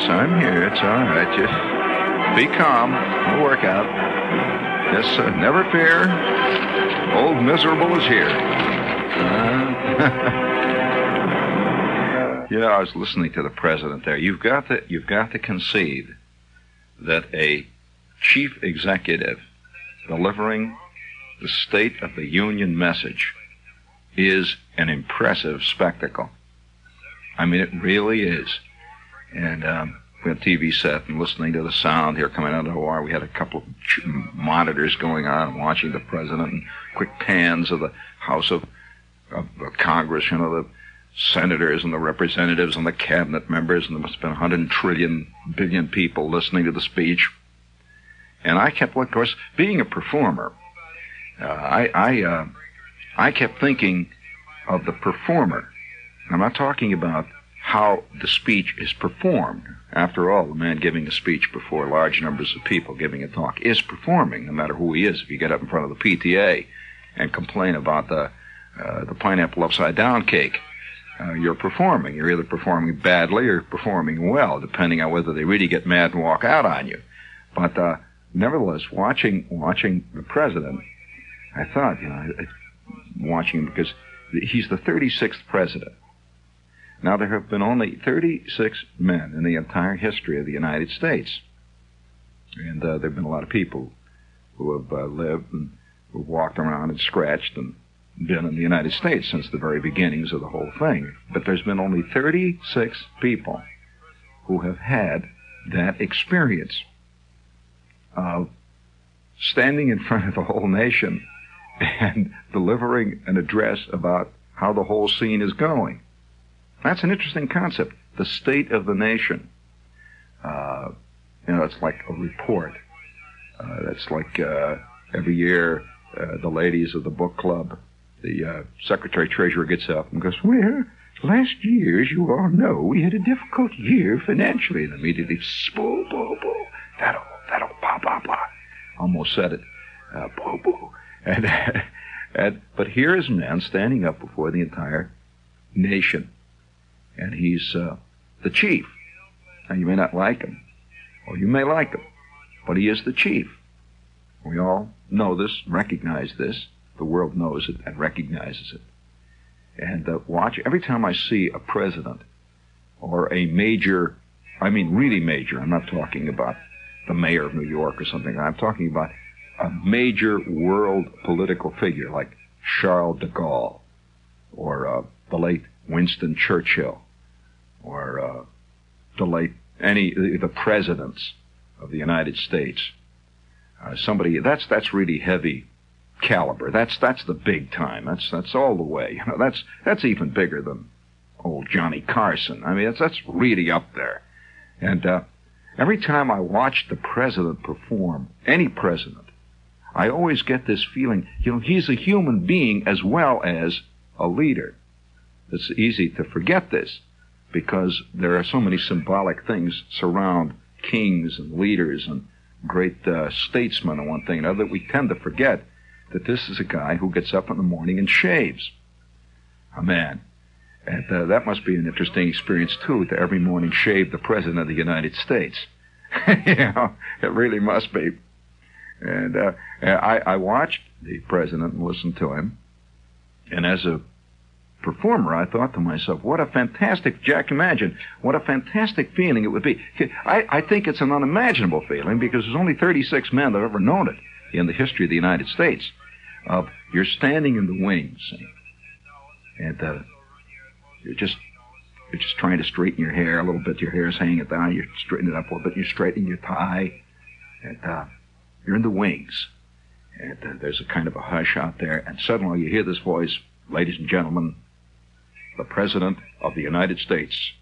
I'm here. It's all right. Just be calm. We'll work out. Just never fear. Old Miserable is here. You know, I was listening to the president there. You've got to concede that a chief executive delivering the State of the Union message is an impressive spectacle. I mean, it really is. And we had a TV set and listening to the sound here coming out of the WOR. We had a couple of monitors going on and watching the president and quick pans of the House of Congress, you know, the senators and the representatives and the cabinet members, and there must have been 100 billion people listening to the speech. And I kept, of course, being a performer, I kept thinking of the performer. I'm not talking about how the speech is performed. After all, the man giving a speech before large numbers of people, giving a talk, is performing, no matter who he is. If you get up in front of the PTA and complain about the pineapple upside down cake, you're performing. You're either performing badly or performing well, depending on whether they really get mad and walk out on you. But nevertheless, watching the president, I thought, you know, watching him because he's the 36th president. Now, there have been only 36 men in the entire history of the United States. And there have been a lot of people who have lived and who have walked around and scratched and been in the United States since the very beginnings of the whole thing. But there's been only 36 people who have had that experience of standing in front of the whole nation and delivering an address about how the whole scene is going. That's an interesting concept, the state of the nation. You know, it's like a report. That's like every year the ladies of the book club, the secretary-treasurer gets up and goes, well, last year, as you all know, we had a difficult year financially. And immediately, boo, boo, boo, that'll, blah, blah, blah. Almost said it, boo, boo. But here is man standing up before the entire nation. And he's the chief. Now, you may not like him, or you may like him, but he is the chief. We all know this, recognize this. The world knows it and recognizes it. And watch, every time I see a president or a major, I mean really major, I'm not talking about the mayor of New York or something, I'm talking about a major world political figure like Charles de Gaulle or the late Winston Churchill or the presidents of the United States. Somebody that's really heavy caliber. That's the big time. That's all the way. You know, that's even bigger than old Johnny Carson. I mean, that's really up there. And every time I watch the president perform, any president, I always get this feeling, you know, he's a human being as well as a leader. It's easy to forget this because there are so many symbolic things surround kings and leaders and great statesmen and one thing and another that we tend to forget that this is a guy who gets up in the morning and shaves. A man. And that must be an interesting experience, too, to every morning shave the President of the United States. You know, it really must be. And I watched the President and listened to him. And as a performer, I thought to myself, what a fantastic, Jack, imagine, what a fantastic feeling it would be. I think it's an unimaginable feeling because there's only 36 men that have ever known it in the history of the United States. You're standing in the wings, and you're just trying to straighten your hair a little bit. Your hair's hanging down. You straighten it up a little bit. You're straightening your tie, and you're in the wings. And there's a kind of a hush out there, and suddenly you hear this voice, ladies and gentlemen, the President of the United States,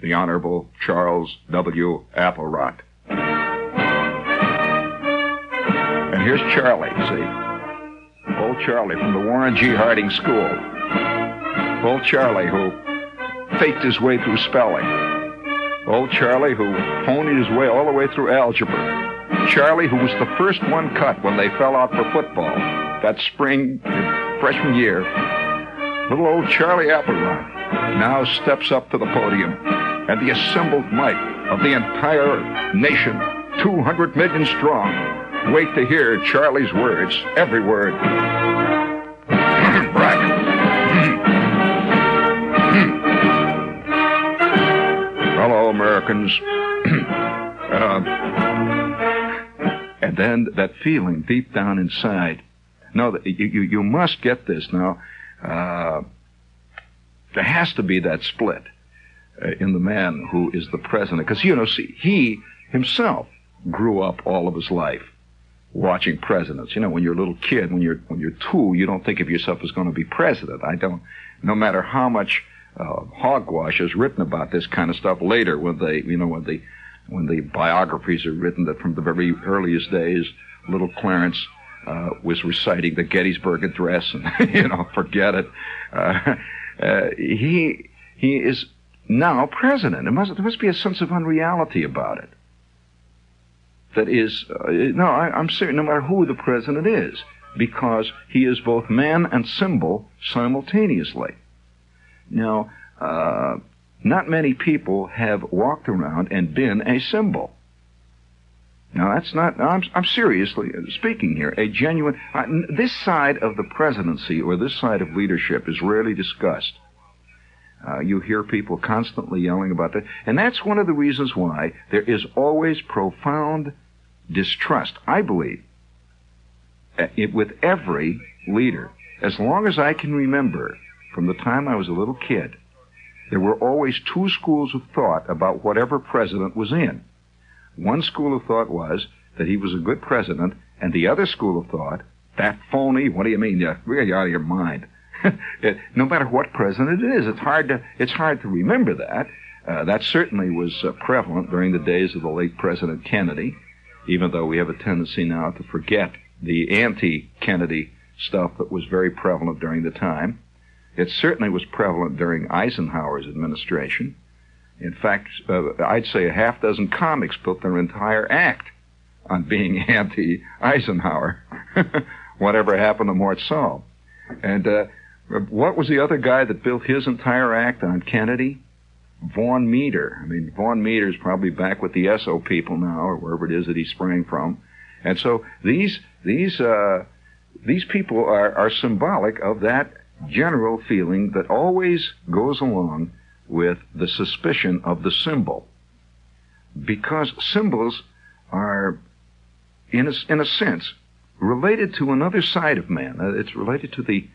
the Honorable Charles W. Applerot. And here's Charlie, see? Old Charlie from the Warren G. Harding School. Old Charlie who faked his way through spelling. Old Charlie who ponied his way all the way through algebra. Charlie who was the first one cut when they fell out for football that spring, freshman year. Little old Charlie Applerot now steps up to the podium, and the assembled might of the entire nation, 200 million strong, wait to hear Charlie's words, every word. Brack. Hello, Americans. And then that feeling deep down inside. No, you must get this now. There has to be that split in the man who is the president. Because, see, he himself grew up all of his life watching presidents. When you're a little kid, when you're 2, you don't think of yourself as going to be president. I don't. No matter how much hogwash is written about this kind of stuff later, when the biographies are written, that from the very earliest days, little Clarence was reciting the Gettysburg Address, and forget it. He is now president. There must be a sense of unreality about it. That is, I'm certain, no matter who the president is, because he is both man and symbol simultaneously. Now, not many people have walked around and been a symbol. Now, that's not, I'm seriously speaking here, a genuine, this side of the presidency or this side of leadership is rarely discussed. You hear people constantly yelling about that, and that's one of the reasons why there is always profound distrust, I believe, with every leader. As long as I can remember, from the time I was a little kid, there were always 2 schools of thought about whatever president was in. One school of thought was that he was a good president, and the other school of thought, that phony, what do you mean? You're really out of your mind. No matter what president it is, it's hard to remember that. That certainly was prevalent during the days of the late President Kennedy, even though we have a tendency now to forget the anti-Kennedy stuff that was very prevalent during the time. It certainly was prevalent during Eisenhower's administration. In fact, I'd say a half dozen comics built their entire act on being anti-Eisenhower. Whatever happened to Mort Saul. And what was the other guy that built his entire act on Kennedy? Vaughn Meader. I mean, Vaughn Meader's probably back with the SO people now, or wherever it is that he sprang from. And so these people are symbolic of that general feeling that always goes along with the suspicion of the symbol. Because symbols are, in a sense, related to another side of man. It's related to the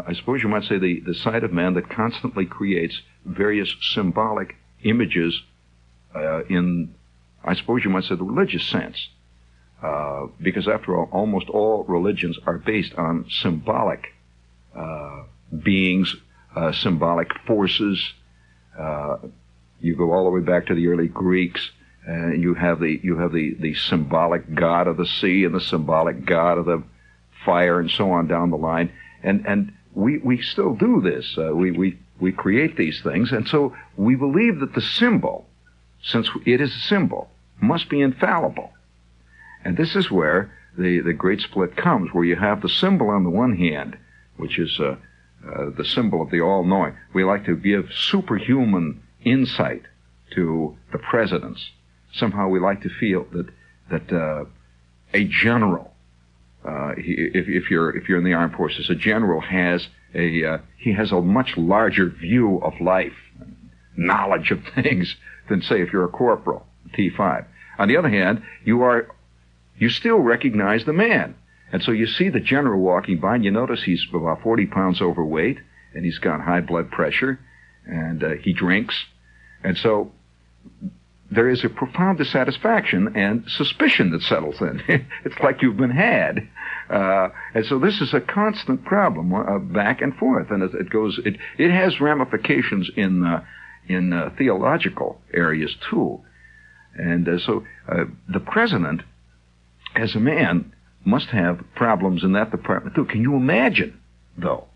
I suppose you might say, the side of man that constantly creates various symbolic images in, I suppose you might say, the religious sense. Because after all, almost all religions are based on symbolic beings, symbolic forces. You go all the way back to the early Greeks, and you have the symbolic god of the sea and the symbolic god of the fire, and so on down the line. And we still do this. We create these things, and so we believe that the symbol, since it is a symbol, must be infallible. And this is where the great split comes, where you have the symbol on the one hand, which is the symbol of the all-knowing. We like to give superhuman insight to the presidents. Somehow we like to feel that a general, if you're in the armed forces, a general has he has a much larger view of life, knowledge of things than, say, if you're a corporal, T5. On the other hand, you still recognize the man. And so you see the general walking by, and you notice he's about 40 pounds overweight, and he's got high blood pressure, and he drinks. And so there is a profound dissatisfaction and suspicion that settles in. It's like you've been had. And so this is a constant problem, back and forth. And as it goes, it has ramifications in theological areas, too. And so the president, as a man, must have problems in that department, too. Can you imagine, though,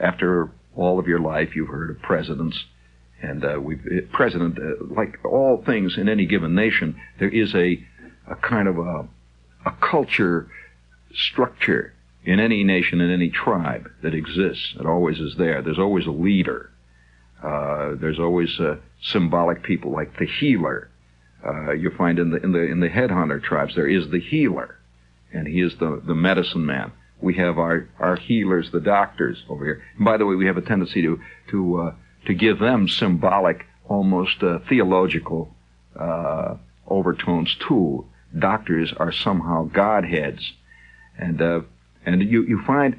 after all of your life you've heard of presidents, and like all things in any given nation, there is a kind of a culture structure in any nation, in any tribe that exists. It always is there. There's always a leader. There's always symbolic people like the healer. You find in the headhunter tribes there is the healer, and he is the medicine man. We have our healers, the doctors over here. And by the way, we have a tendency to give them symbolic, almost theological overtones too. Doctors are somehow godheads, and you find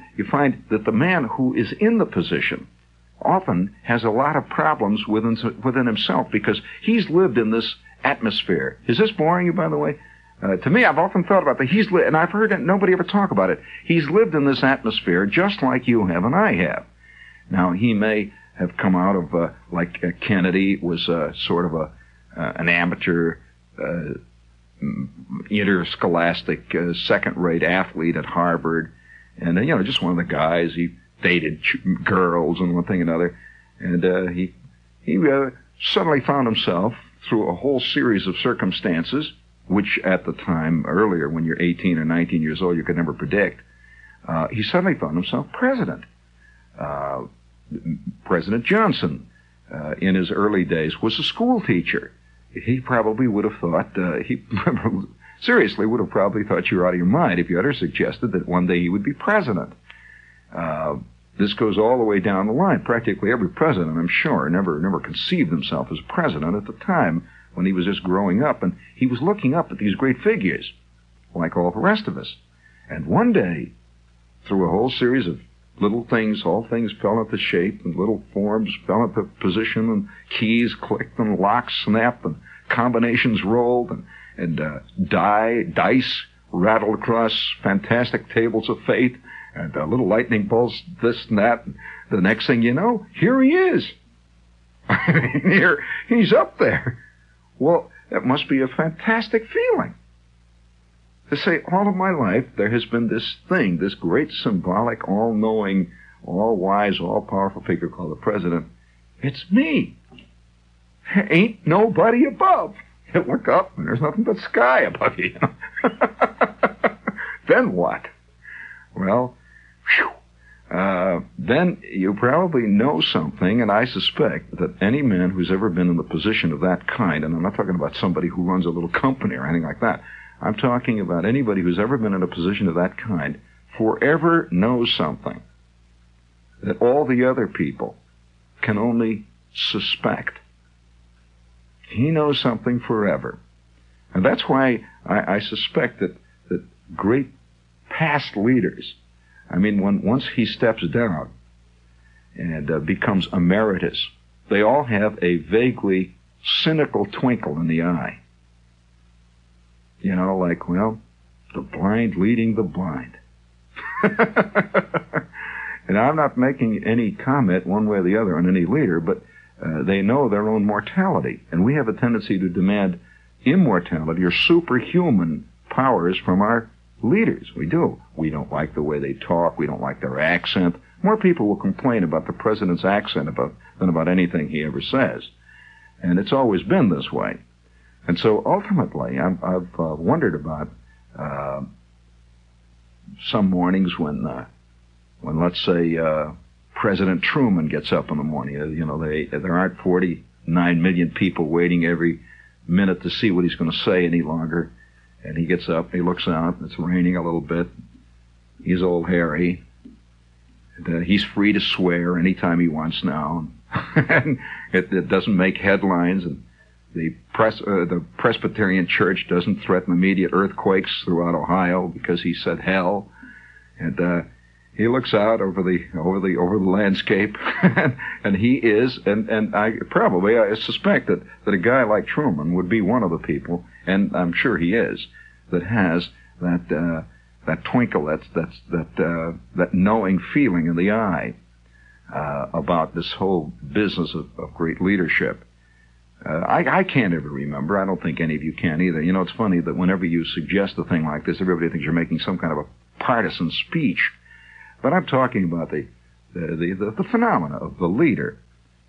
that the man who is in the position often has a lot of problems within himself because he's lived in this atmosphere. Is this boring you, by the way? To me, I've often thought about that. And I've heard nobody ever talk about it. He's lived in this atmosphere just like you have and I have. Now, he may have come out of, like Kennedy was sort of an amateur, interscholastic, second-rate athlete at Harvard. And, just one of the guys. He dated girls and one thing and another. And he suddenly found himself, through a whole series of circumstances, which at the time, earlier, when you're 18 or 19 years old, you could never predict, he suddenly found himself president. President Johnson, in his early days, was a school teacher. He probably would have thought, seriously would have probably thought you were out of your mind if you ever suggested that one day he would be president. This goes all the way down the line. Practically every president, I'm sure, never conceived himself as president at the time when he was just growing up, and he was looking up at these great figures, like all the rest of us. And one day, through a whole series of little things, all things fell into shape, and little forms fell into position, and keys clicked, and locks snapped, and combinations rolled, and dice rattled across fantastic tables of fate, and little lightning bolts, this and that. And the next thing you know, here he is. Here, he's up there. Well, that must be a fantastic feeling. To say, all of my life, there has been this thing, this great symbolic, all-knowing, all-wise, all-powerful figure called the president. It's me. There ain't nobody above. You look up, and there's nothing but sky above you. Then what? Well, then you probably know something, and I suspect that any man who's ever been in the position of that kind, and I'm not talking about somebody who runs a little company or anything like that, I'm talking about anybody who's ever been in a position of that kind, forever knows something that all the other people can only suspect. He knows something forever. And that's why I suspect that great past leaders, once he steps down and becomes emeritus, they all have a vaguely cynical twinkle in the eye. The blind leading the blind. And I'm not making any comment one way or the other on any leader, but they know their own mortality. And we have a tendency to demand immortality or superhuman powers from our leaders. We do. We don't like the way they talk. We don't like their accent. More people will complain about the president's accent than about anything he ever says. And it's always been this way. And so ultimately, I've wondered about some mornings when let's say, President Truman gets up in the morning. There aren't 49 million people waiting every minute to see what he's going to say any longer. And he gets up, he looks out, it's raining a little bit. He's old Harry. And, he's free to swear anytime he wants now. And it doesn't make headlines. And the Presbyterian Church doesn't threaten immediate earthquakes throughout Ohio because he said hell. And he looks out over the landscape, and he is, and I suspect that a guy like Truman would be one of the people, and I'm sure he is, that has that twinkle, that knowing feeling in the eye about this whole business of great leadership. I can't ever remember. I don't think any of you can either. It's funny that whenever you suggest a thing like this, everybody thinks you're making some kind of a partisan speech. But I'm talking about the phenomena of the leader,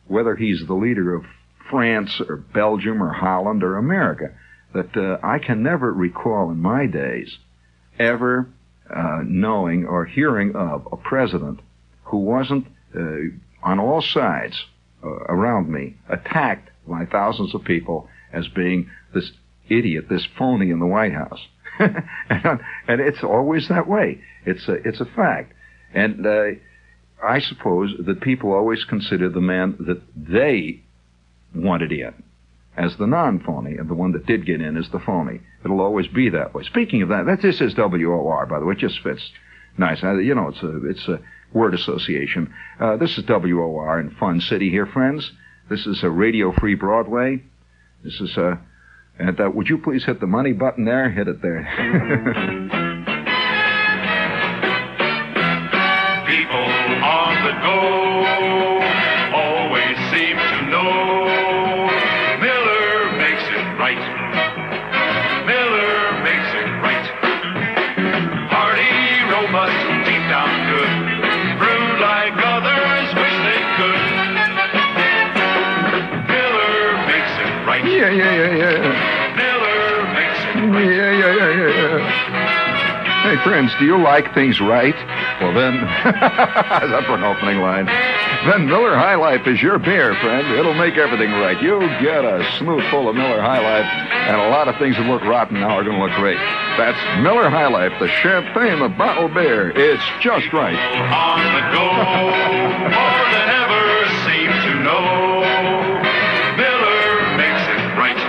whether he's the leader of France or Belgium or Holland or America, that I can never recall in my days ever knowing or hearing of a president who wasn't on all sides around me attacked by thousands of people as being this idiot, this phony in the White House. And it's always that way. It's a fact. And I suppose that people always consider the man that they wanted in as the non-phony, and the one that did get in is the phony. It'll always be that way. Speaking of that, this is WOR, by the way. It just fits nice. It's a word association. This is WOR in Fun City here, friends. This is a Radio Free Broadway. This is and would you please hit the money button there? Hit it there. People on the go always seem to know Miller makes it right. Miller makes it right. Hearty, robust, deep down good. Brewed like others wish they could. Miller makes it right. Yeah. Miller makes it right. Yeah. Hey, friends, do you like things right? Well, then, that's for an opening line. Then Miller High Life is your beer, friend. It'll make everything right. You'll get a smooth full of Miller High Life, and a lot of things that look rotten now are going to look great. That's Miller High Life, the champagne of bottled beer. It's just right. On the go, more than ever seem to know. Miller makes it right.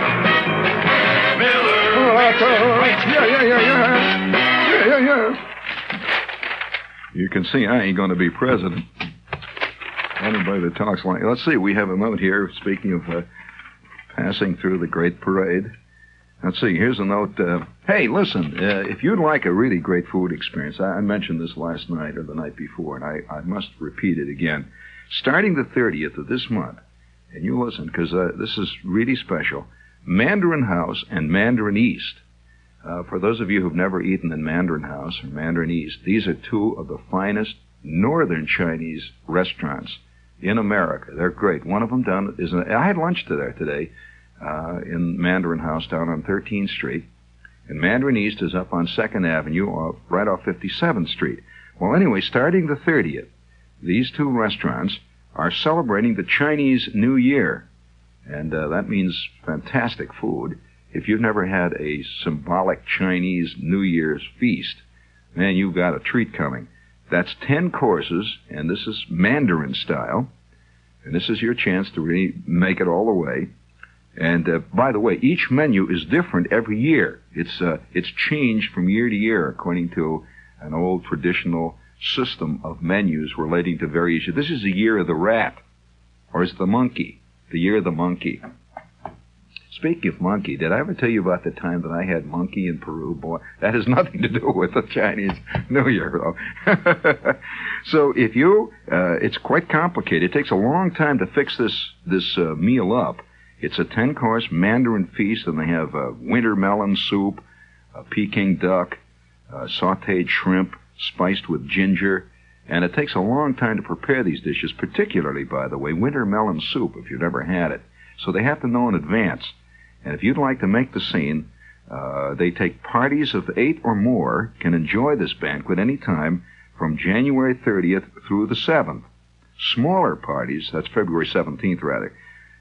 Miller makes it right. Yeah. You can see I ain't going to be president. Anybody that talks like... Let's see, we have a note here, speaking of passing through the Great Parade. Let's see, here's a note. Hey, listen, if you'd like a really great food experience, I mentioned this last night or the night before, and I must repeat it again. Starting the 30th of this month, and you listen, because this is really special, Mandarin House and Mandarin East. For those of you who've never eaten in Mandarin House or Mandarin East, these are two of the finest northern Chinese restaurants in America. They're great. One of them I had lunch there today in Mandarin House down on 13th Street. And Mandarin East is up on 2nd Avenue, right off 57th Street. Well, anyway, starting the 30th, these two restaurants are celebrating the Chinese New Year. And that means fantastic food. If you've never had a symbolic Chinese New Year's feast, man, you've got a treat coming. That's 10 courses, and this is Mandarin style. And this is your chance to really make it all the way. And by the way, each menu is different every year. It's changed from year to year according to an old traditional system of menus relating to various years. This is the year of the rat, or it's the monkey, the year of the monkey. Speaking of monkey, did I ever tell you about the time that I had monkey in Peru? Boy, that has nothing to do with the Chinese New Year, though. So if it's quite complicated. It takes a long time to fix this meal up. It's a 10-course Mandarin feast, and they have winter melon soup, Peking duck, sautéed shrimp, spiced with ginger. And it takes a long time to prepare these dishes, particularly, by the way, winter melon soup, if you've never had it. So they have to know in advance. And if you'd like to make the scene, they take parties of 8 or more, can enjoy this banquet any time from January 30th through the 7th. Smaller parties, that's February 17th rather,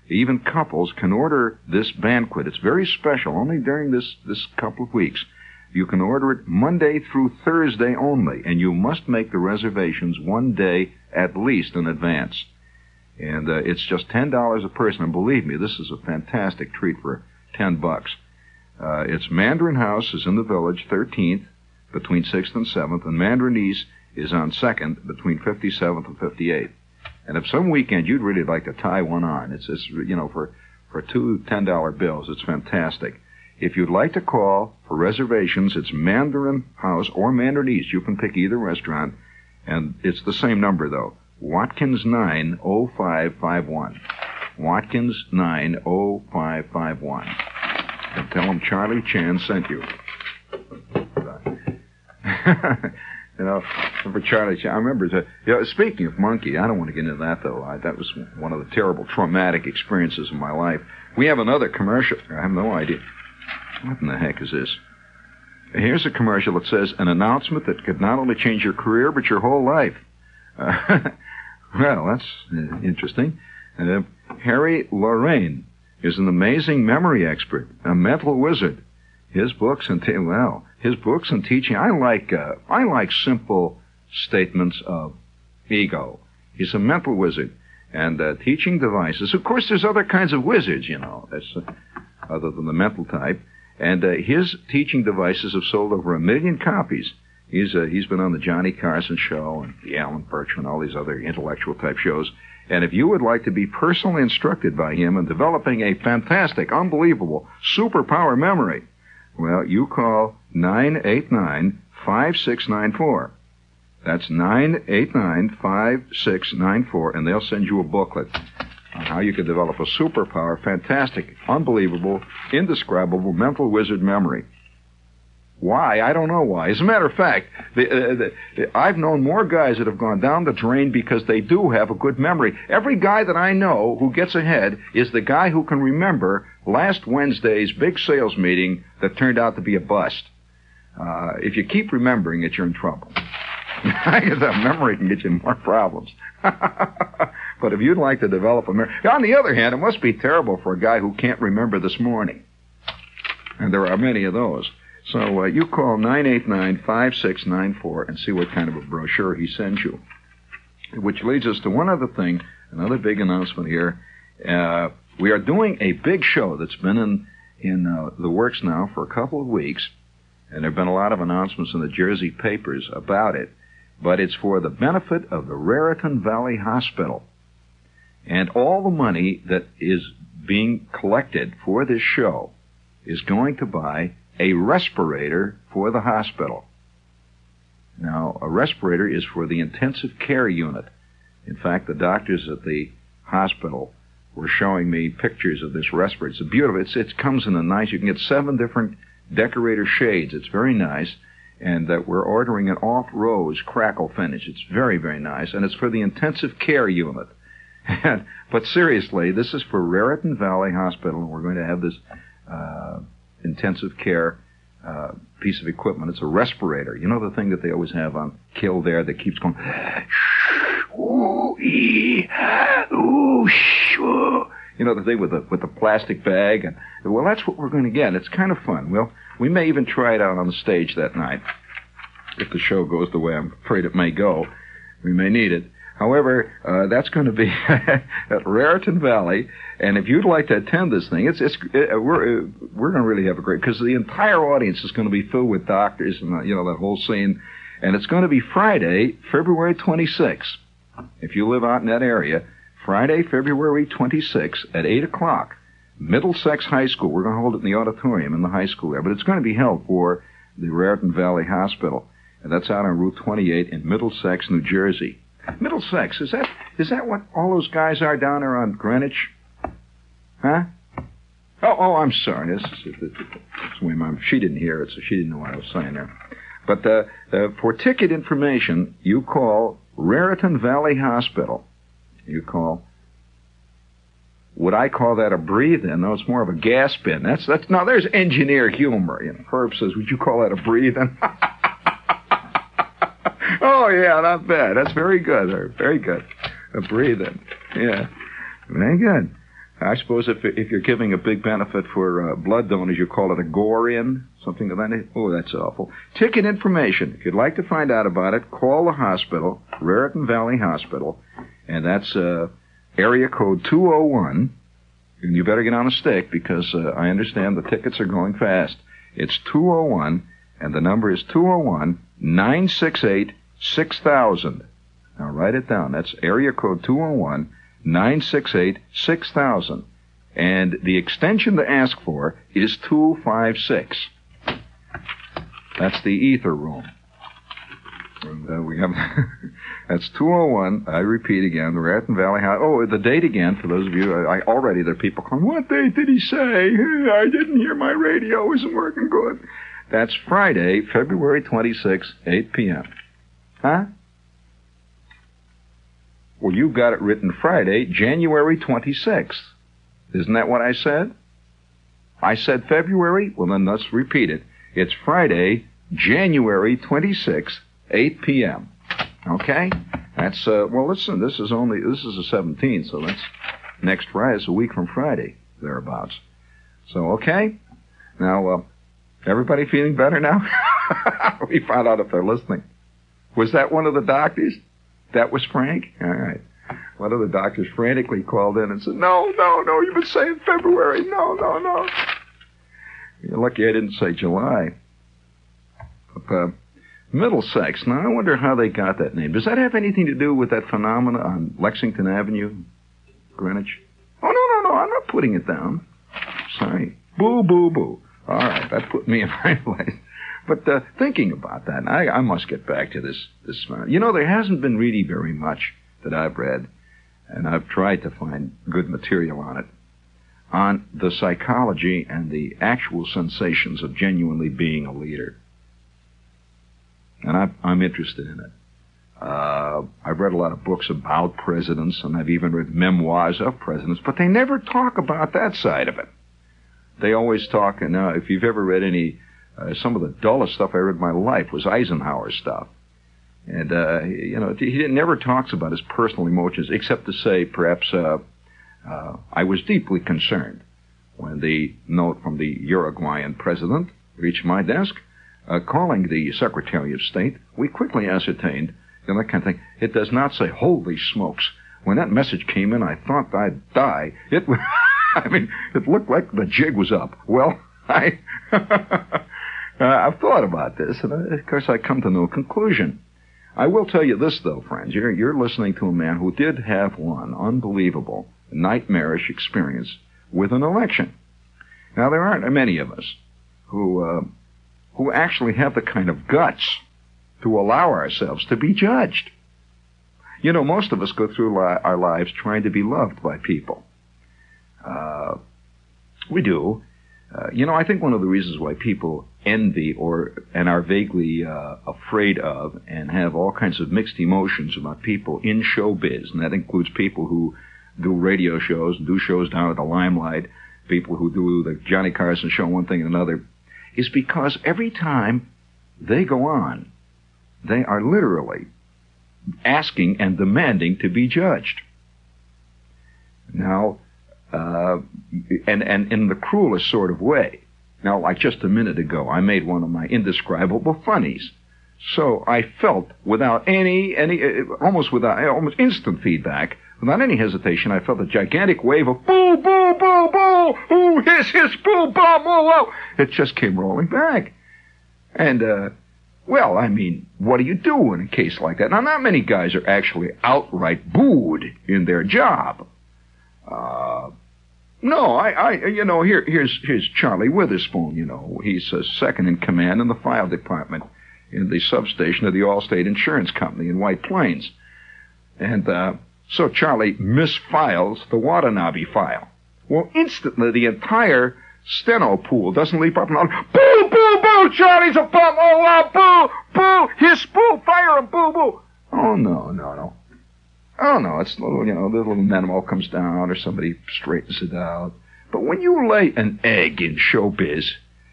even couples can order this banquet. It's very special, only during this couple of weeks. You can order it Monday through Thursday only, and you must make the reservations one day at least in advance. And it's just $10 a person, and believe me, this is a fantastic treat for $10. It's Mandarin House is in the Village, 13th, between 6th and 7th, and Mandarin East is on 2nd, between 57th and 58th. And if some weekend you'd really like to tie one on, it's for two $10 bills, it's fantastic. If you'd like to call for reservations, it's Mandarin House or Mandarin East. You can pick either restaurant, and it's the same number, though. Watkins 90551. Watkins 90551. And tell them Charlie Chan sent you. For Charlie Chan, I remember. Speaking of monkey, I don't want to get into that though. That was one of the terrible traumatic experiences of my life. We have another commercial. I have no idea. What in the heck is this? Here's a commercial that says an announcement that could not only change your career but your whole life. Well, that's interesting. Harry Lorraine is an amazing memory expert, a mental wizard. His books and teaching. I like simple statements of ego. He's a mental wizard, and teaching devices. Of course, there's other kinds of wizards, that's other than the mental type. And his teaching devices have sold over 1 million copies. He's been on the Johnny Carson show and the Alan Berkshire and all these other intellectual type shows. And if you would like to be personally instructed by him in developing a fantastic, unbelievable, superpower memory, well, you call 989-5694. That's 989-5694, and they'll send you a booklet on how you can develop a superpower, fantastic, unbelievable, indescribable mental wizard memory. Why? I don't know why. As a matter of fact, I've known more guys that have gone down the drain because they do have a good memory. Every guy that I know who gets ahead is the guy who can remember last Wednesday's big sales meeting that turned out to be a bust. If you keep remembering it, you're in trouble. Because that memory can get you in more problems. But if you'd like to develop a memory... On the other hand, it must be terrible for a guy who can't remember this morning. And there are many of those. So you call 989-5694 and see what kind of a brochure he sends you. Which leads us to one other thing, another big announcement here. We are doing a big show that's been in the works now for a couple of weeks, and there have been a lot of announcements in the Jersey papers about it, but it's for the benefit of the Raritan Valley Hospital. And all the money that is being collected for this show is going to buy a respirator for the hospital. Now, a respirator is for the intensive care unit. In fact, the doctors at the hospital were showing me pictures of this respirator. It's beautiful. It comes in a nice, you can get 7 different decorator shades. It's very nice. And we're ordering an off-rose crackle finish. It's very, very nice. And it's for the intensive care unit. But seriously, this is for Raritan Valley Hospital, and we're going to have this intensive care piece of equipment. It's a respirator. You know the thing that they always have on Kildare that keeps going, ooh, ee, ooh, shoo. You know the thing with the plastic bag? And, well, that's what we're going to get. It's kind of fun. Well, we may even try it out on the stage that night. If the show goes the way I'm afraid it may go, we may need it. However, that's going to be at Raritan Valley, and if you'd like to attend this thing, we're going to really have a great, because the entire audience is going to be filled with doctors and that whole scene, and it's going to be Friday, February 26th. If you live out in that area, Friday, February 26th at 8 o'clock, Middlesex High School. We're going to hold it in the auditorium in the high school there, but it's going to be held for the Raritan Valley Hospital, and that's out on Route 28 in Middlesex, New Jersey. Middlesex, is that what all those guys are down there on Greenwich? Huh? Oh, I'm sorry. She didn't hear it, so she didn't know what I was saying there. But for ticket information, you call Raritan Valley Hospital. You call. Would I call that a breathe-in? No, it's more of a gasp in. That's now there's engineer humor. Herb says, would you call that a breathe-in? Oh, yeah, not bad. That's very good, Herb. Very good. A breathe-in. Yeah. Very good. I suppose if you're giving a big benefit for blood donors, you call it a gore-in, something of that nature. Oh, that's awful. Ticket information. If you'd like to find out about it, call the hospital, Raritan Valley Hospital, and that's area code 201. And you better get on a stick because I understand the tickets are going fast. It's 201, and the number is 201-968-6000. Now write it down. That's area code 201-968-6000. And the extension to ask for is 256. That's the ether room. And, we have that's 201. I repeat again, the Raritan Valley House. Oh, the date again for those of you. Already there are people calling. What date did he say? I didn't hear. My radio isn't working good. That's Friday, February 26, 8 p.m. Huh? Well, you've got it written Friday, January 26th. Isn't that what I said? I said February? Well, then let's repeat it. It's Friday, January 26th, 8 p.m. Okay? That's, well, listen, this is the 17th, so that's next Friday. It's a week from Friday. thereabouts. So, okay. Now, everybody feeling better now? We found out if they're listening. Was that one of the doctors? That was Frank? All right. One of the doctors frantically called in and said, no, you've been saying February. No. You're lucky I didn't say July. But, Middlesex. Now, I wonder how they got that name. Does that have anything to do with that phenomena on Lexington Avenue, Greenwich? Oh, no, I'm not putting it down. Sorry. Boo. All right, that put me in my place. But thinking about that, I must get back to this. There hasn't been really very much that I've read, and I've tried to find good material on it, on the psychology and the actual sensations of genuinely being a leader. And I'm interested in it. I've read a lot of books about presidents, and I've even read memoirs of presidents, but they never talk about that side of it. They always talk, and if you've ever read any, some of the dullest stuff I read in my life was Eisenhower stuff. And, he never talks about his personal emotions, except to say, perhaps, I was deeply concerned when the note from the Uruguayan president reached my desk, calling the Secretary of State. We quickly ascertained, that kind of thing. It does not say, holy smokes. When that message came in, I thought I'd die. It looked like the jig was up. Well, I've thought about this, and of course I come to no conclusion. I will tell you this, though, friends. You're listening to a man who did have one unbelievable, nightmarish experience with an election. Now, there aren't many of us who actually have the kind of guts to allow ourselves to be judged. Most of us go through our lives trying to be loved by people. We do. I think one of the reasons why people envy and are vaguely afraid of and have all kinds of mixed emotions about people in showbiz, and that includes people who do radio shows and do shows down at the Limelight, people who do the Johnny Carson show, one thing and another, is because every time they go on, they are literally asking and demanding to be judged. Now, and in the cruelest sort of way. Now, like just a minute ago, I made one of my indescribable funnies. So I felt without almost instant feedback, without any hesitation, I felt a gigantic wave of boo, boo, boo, boo, ooh, hiss, boo, bum, oh, oh. It just came rolling back. And, what do you do in a case like that? Now, not many guys are actually outright booed in their job. Here's Charlie Witherspoon, he's second in command in the file department in the substation of the Allstate Insurance Company in White Plains. And, so Charlie misfiles the Watanabe file. Well, instantly the entire steno pool doesn't leap up and down. Boo, boo, boo, Charlie's a bum, oh, boo, boo, hiss, boo, fire him, boo, boo. Oh, no. Oh, no, it's the little memo comes down or somebody straightens it out. But when you lay an egg in showbiz,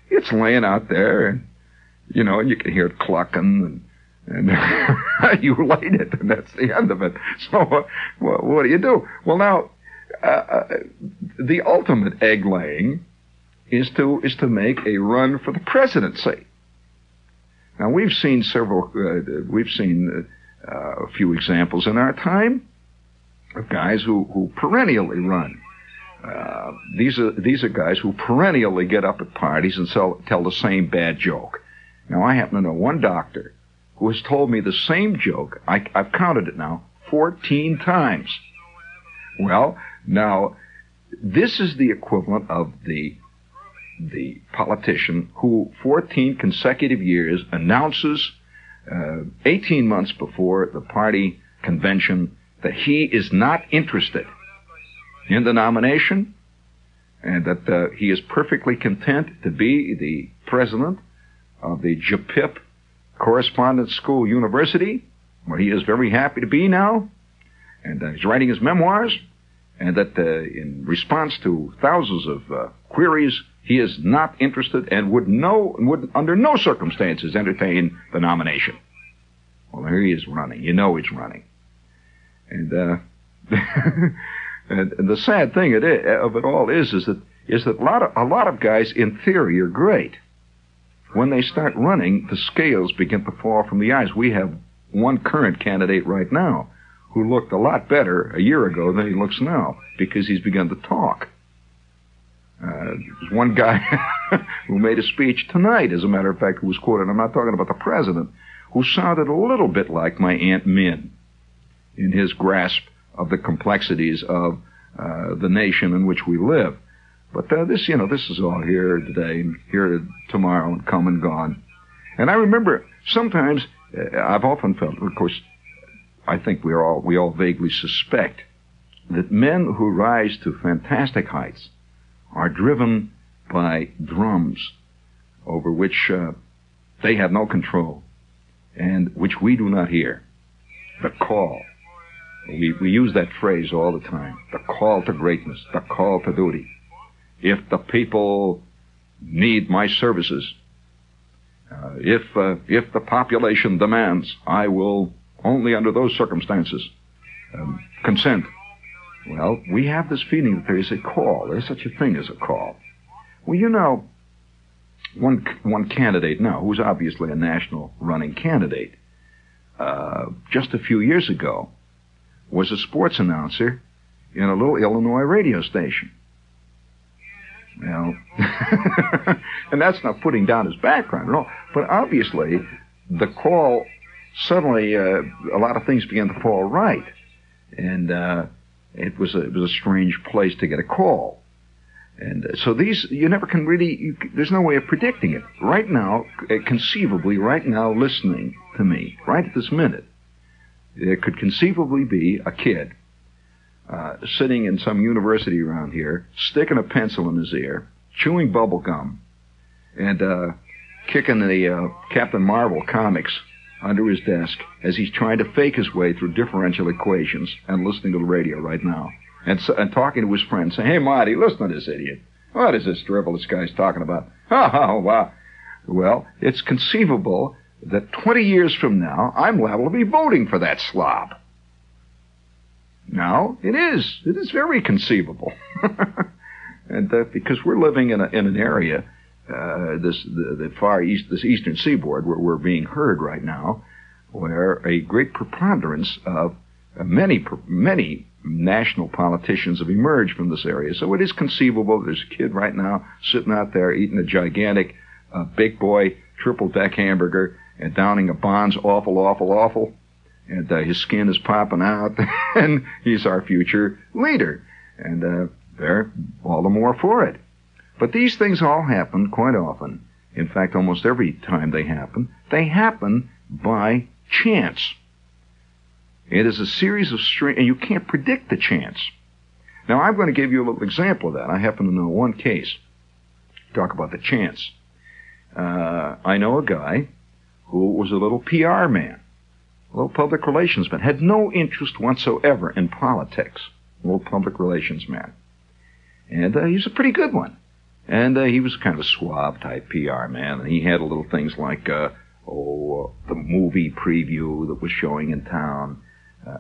it's laying out there, and, and you can hear it clucking, and you laid it, and that's the end of it. So what do you do? Well, now, the ultimate egg laying is to make a run for the presidency. Now, we've seen a few examples in our time of guys who perennially run. These are guys who perennially get up at parties and tell the same bad joke. Now, I happen to know one doctor who has told me the same joke, I've counted it now, 14 times. Well, now, this is the equivalent of the politician who 14 consecutive years announces 18 months before the party convention that he is not interested in the nomination and that he is perfectly content to be the president of the JPIP Correspondence School University, where he is very happy to be now, and he's writing his memoirs, and that in response to thousands of queries, he is not interested and would under no circumstances entertain the nomination. Well, here he is running. He's running. And And the sad thing of it all is that a lot of guys in theory are great. When they start running, the scales begin to fall from the eyes. We have one current candidate right now who looked a lot better a year ago than he looks now because he's begun to talk. There's one guy who made a speech tonight, as a matter of fact, who was quoted. I'm not talking about the president, who sounded a little bit like my Aunt Min in his grasp of the complexities of the nation in which we live. But this is all here today and here tomorrow and come and gone. And I remember sometimes I've often felt, of course, I think we all vaguely suspect that men who rise to fantastic heights are driven by drums over which they have no control and which we do not hear. The call. We use that phrase all the time. The call to greatness, the call to duty. If the people need my services, if the population demands, I will only under those circumstances consent. Well, we have this feeling that there is a call. There's such a thing as a call. Well, you know, one candidate now, who's obviously a national running candidate, just a few years ago, was a sports announcer in a little Illinois radio station. Well, and that's not putting down his background at all. But obviously, the call, suddenly a lot of things began to fall right. And it was a strange place to get a call. And so these, you never can really, there's no way of predicting it. Right now, conceivably, right now, listening to me, right at this minute, there could conceivably be a kid sitting in some university around here, sticking a pencil in his ear, chewing bubble gum, and kicking the Captain Marvel comics under his desk as he's trying to fake his way through differential equations and listening to the radio right now. And talking to his friends, saying, "Hey, Marty, listen to this idiot. What is this drivel this guy's talking about?" Oh, wow. Well, it's conceivable that 20 years from now, I'm liable to be voting for that slob. Now, it is very conceivable. And because we're living in an area, the far east, this eastern seaboard, where we're being heard right now, where a great preponderance of many national politicians have emerged from this area. So it is conceivable there's a kid right now sitting out there eating a gigantic big boy triple-deck hamburger and downing a Bond's awful, and his skin is popping out, and he's our future leader. And they're all the more for it. But these things all happen quite often. In fact, almost every time they happen by chance. It is a series of strange, and you can't predict the chance. Now, I'm going to give you a little example of that. I happen to know one case. Talk about the chance. I know a guy who was a little PR man, a little public relations man, had no interest whatsoever in politics, a little public relations man. And he's a pretty good one. And he was kind of a suave type PR man, and he handled little things like, the movie preview that was showing in town.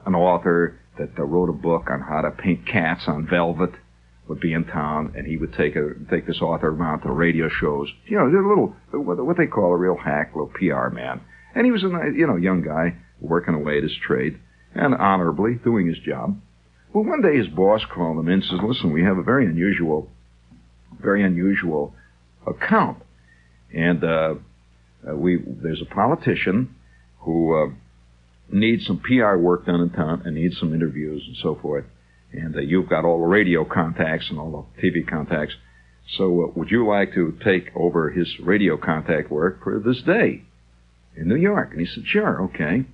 An author that wrote a book on how to paint cats on velvet would be in town, and he would take this author around to radio shows. You know, they're a little, what they call a real hack, little PR man. And he was a young guy working away at his trade and honorably doing his job. Well, one day his boss called him in and says, "Listen, we have a very unusual account, and there's a politician who needs some PR work done in town and needs some interviews and so forth. And you've got all the radio contacts and all the TV contacts. So would you like to take over his radio contact work for this day in New York?" And he said, "Sure, okay."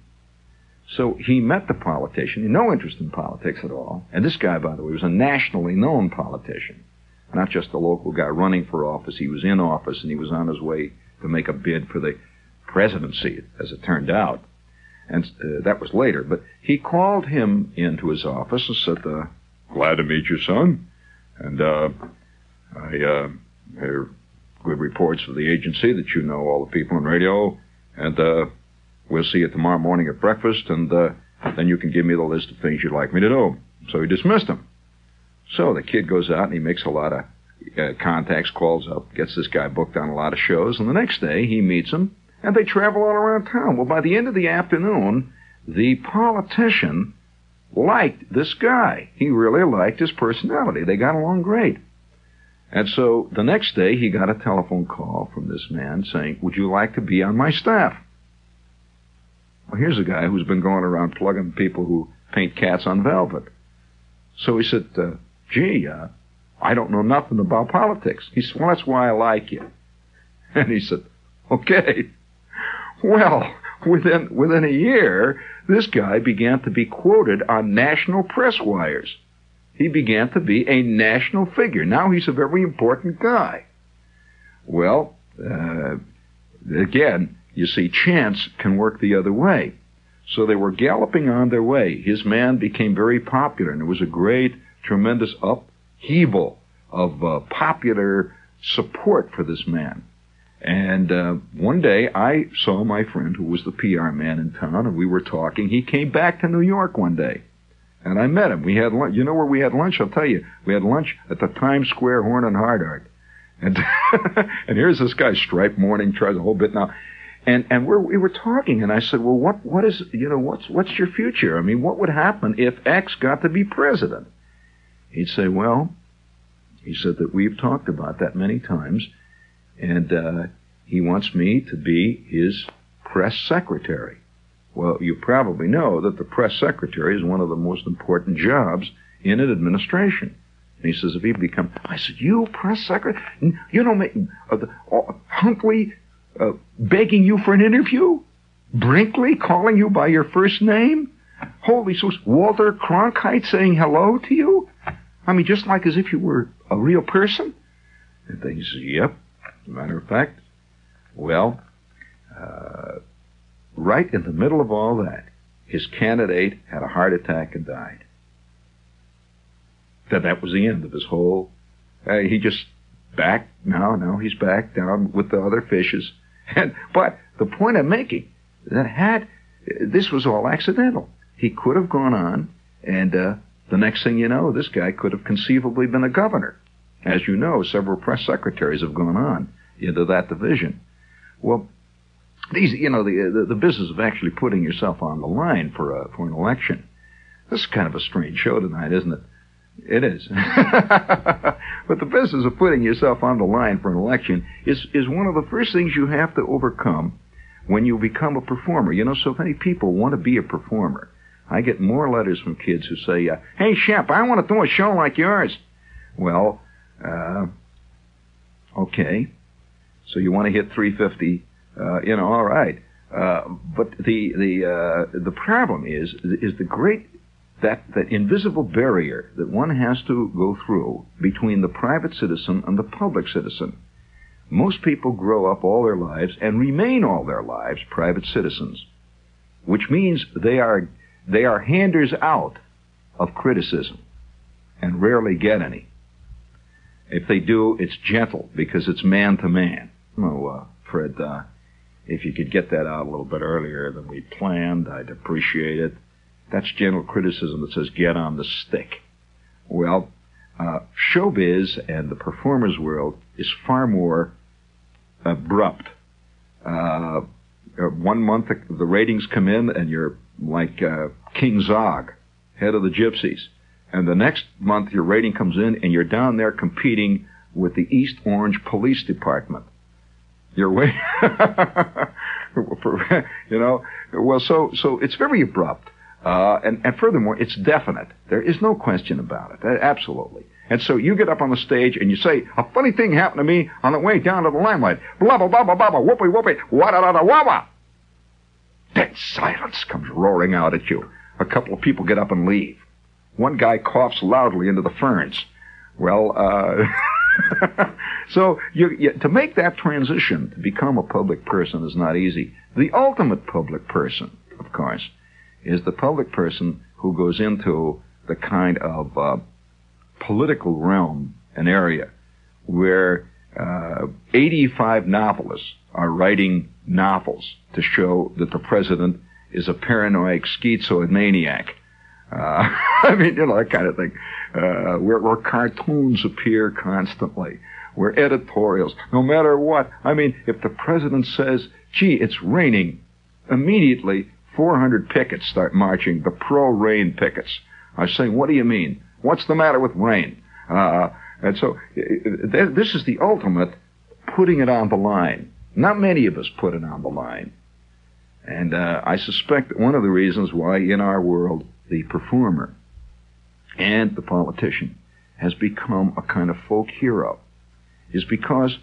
So he met the politician. He had no interest in politics at all. And this guy, by the way, was a nationally known politician, not just a local guy running for office. He was in office, and he was on his way to make a bid for the presidency, as it turned out. And that was later. But he called him into his office and said, "Glad to meet you, son. And I hear good reports of the agency that you know all the people in radio. And we'll see you tomorrow morning at breakfast. And then you can give me the list of things you'd like me to do." So he dismissed him. So the kid goes out and he makes a lot of contacts, calls up, gets this guy booked on a lot of shows, and the next day he meets him, and they travel all around town. Well, by the end of the afternoon, the politician liked this guy. He really liked his personality. They got along great. And so the next day he got a telephone call from this man saying, would you like to be on my staff? Well, here's a guy who's been going around plugging people who paint cats on velvet. So he said, gee, I don't know nothing about politics. He said, well, that's why I like you. And he said, okay. Well, within a year, this guy began to be quoted on national press wires. He began to be a national figure. Now he's a very important guy. Well, again, you see, chance can work the other way. So they were galloping on their way. His man became very popular, and there was a great, tremendous upheaval of popular support for this man. And one day I saw my friend who was the PR man in town, and we were talking. He came back to New York one day, and I met him. We had lunch. You know where we had lunch? I'll tell you. We had lunch at the Times Square Horn and Hardart. And and here's this guy, striped mourning, tries a whole bit now. And we were talking, and I said, well, what is, what's your future? I mean, what would happen if X got to be president? He'd say, well, he said that we've talked about that many times, and he wants me to be his press secretary. Well, you probably know that the press secretary is one of the most important jobs in an administration. And he says, if he become, I said, you press secretary? You don't Huntley begging you for an interview? Brinkley calling you by your first name? Holy Smokes, Walter Cronkite saying hello to you? I mean, just like as if you were a real person? And he says, yep. As a matter of fact, well, right in the middle of all that, his candidate had a heart attack and died. That was the end of his whole... he just back, now he's back down with the other fishes. But the point I'm making, this was all accidental. He could have gone on, and the next thing you know, this guy could have conceivably been a governor. As you know, several press secretaries have gone on into that division. Well, these, the business of actually putting yourself on the line for an election. This is kind of a strange show tonight, isn't it? It is. But the business of putting yourself on the line for an election is one of the first things you have to overcome when you become a performer. So many people want to be a performer. I get more letters from kids who say, hey, Shep, I want to do a show like yours. Well, okay. So you want to hit 350, all right. But the problem is the great... that invisible barrier that one has to go through between the private citizen and the public citizen. Most people grow up all their lives and remain all their lives private citizens, which means they are handers out of criticism and rarely get any. If they do, it's gentle because it's man to man. Oh, Fred, if you could get that out a little bit earlier than we planned, I'd appreciate it. That's gentle criticism that says, get on the stick. Well, showbiz and the performer's world is far more abrupt. 1 month the ratings come in and you're like King Zog, head of the Gypsies. And the next month your rating comes in and you're down there competing with the East Orange Police Department. You're way, well, so it's very abrupt. And furthermore, it's definite. There is no question about it. Absolutely. And so you get up on the stage and you say, a funny thing happened to me on the way down to the limelight. Blah, blah, blah, blah, blah, whoopee, whoopee, wah-da-da-da-wah-wah. Dead silence comes roaring out at you. A couple of people get up and leave. One guy coughs loudly into the ferns. Well, so to make that transition to become a public person is not easy. The ultimate public person, of course, is the public person who goes into the kind of political realm, an area, where 85 novelists are writing novels to show that the president is a paranoid schizoid maniac. I mean, that kind of thing. Where cartoons appear constantly, where editorials, no matter what. I mean, if the president says, gee, it's raining, immediately 400 pickets start marching, the pro-rain pickets. I say, what do you mean? What's the matter with rain? And so this is the ultimate putting it on the line. Not many of us put it on the line. And I suspect that one of the reasons why in our world the performer and the politician has become a kind of folk hero is because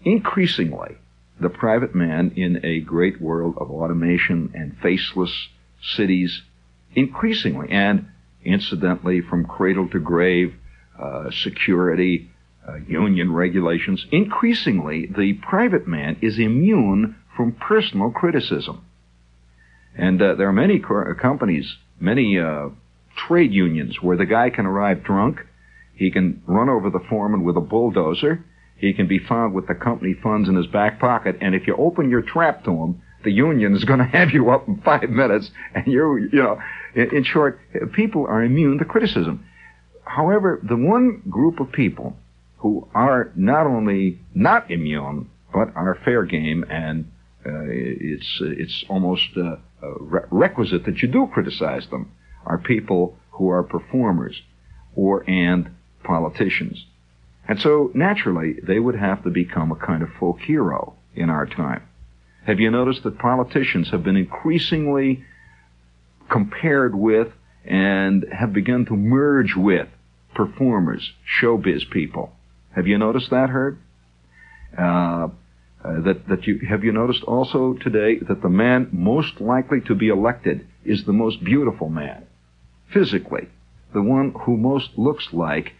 increasingly the private man in a great world of automation and faceless cities, increasingly, and incidentally from cradle to grave, security, union regulations, increasingly the private man is immune from personal criticism. And there are many companies, many trade unions where the guy can arrive drunk, he can run over the foreman with a bulldozer, he can be found with the company funds in his back pocket, and if you open your trap to him, the union is going to have you up in 5 minutes, and in short, people are immune to criticism. However, the one group of people who are not only not immune, but are fair game, and it's almost requisite that you do criticize them, are people who are performers and politicians. And so, naturally, they would have to become a kind of folk hero in our time. Have you noticed that politicians have been increasingly compared with and have begun to merge with performers, showbiz people? Have you noticed that, Herb? Have you noticed also today that the man most likely to be elected is the most beautiful man, physically, the one who most looks like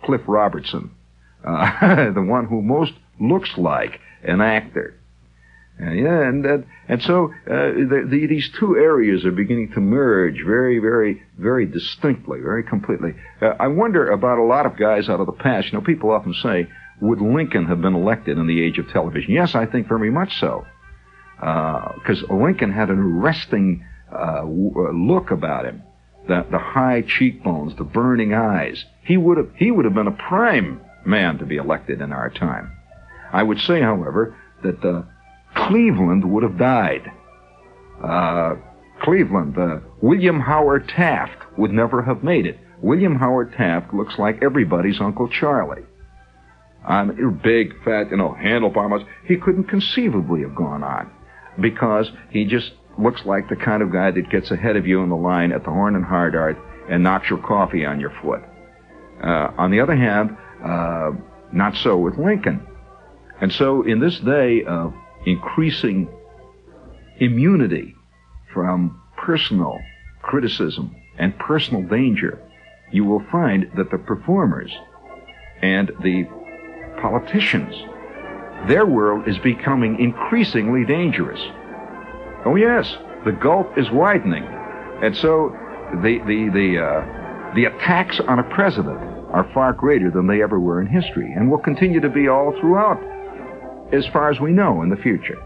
Cliff Robertson, the one who most looks like an actor. And so these two areas are beginning to merge very, very, very distinctly, very completely. I wonder about a lot of guys out of the past. People often say, would Lincoln have been elected in the age of television? Yes, I think very much so. Because Lincoln had an arresting look about him. The high cheekbones, the burning eyes. He would have been a prime man to be elected in our time. I would say, however, that Cleveland would have died. William Howard Taft would never have made it. William Howard Taft looks like everybody's Uncle Charlie. Big, fat, handlebar muscle. He couldn't conceivably have gone on because he just looks like the kind of guy that gets ahead of you in the line at the Horn and Hardart and knocks your coffee on your foot. On the other hand, not so with Lincoln. And so in this day of increasing immunity from personal criticism and personal danger, you will find that the performers and the politicians, their world is becoming increasingly dangerous. Oh yes, the gulf is widening, and so the attacks on a president are far greater than they ever were in history, and will continue to be all throughout, as far as we know, in the future.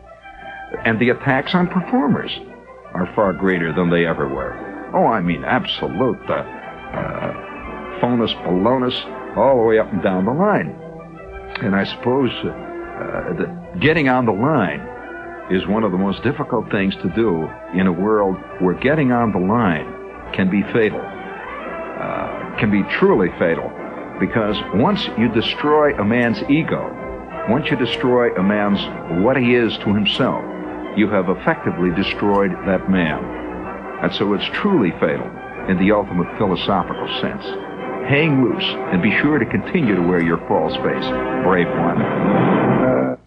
And the attacks on performers are far greater than they ever were. Oh, I mean, absolute phonus, balonus, all the way up and down the line. And I suppose that getting on the line is one of the most difficult things to do in a world where getting on the line can be fatal, can be truly fatal, because once you destroy a man's ego, once you destroy a man's what he is to himself, you have effectively destroyed that man. And so it's truly fatal in the ultimate philosophical sense. Hang loose and be sure to continue to wear your false face, brave one.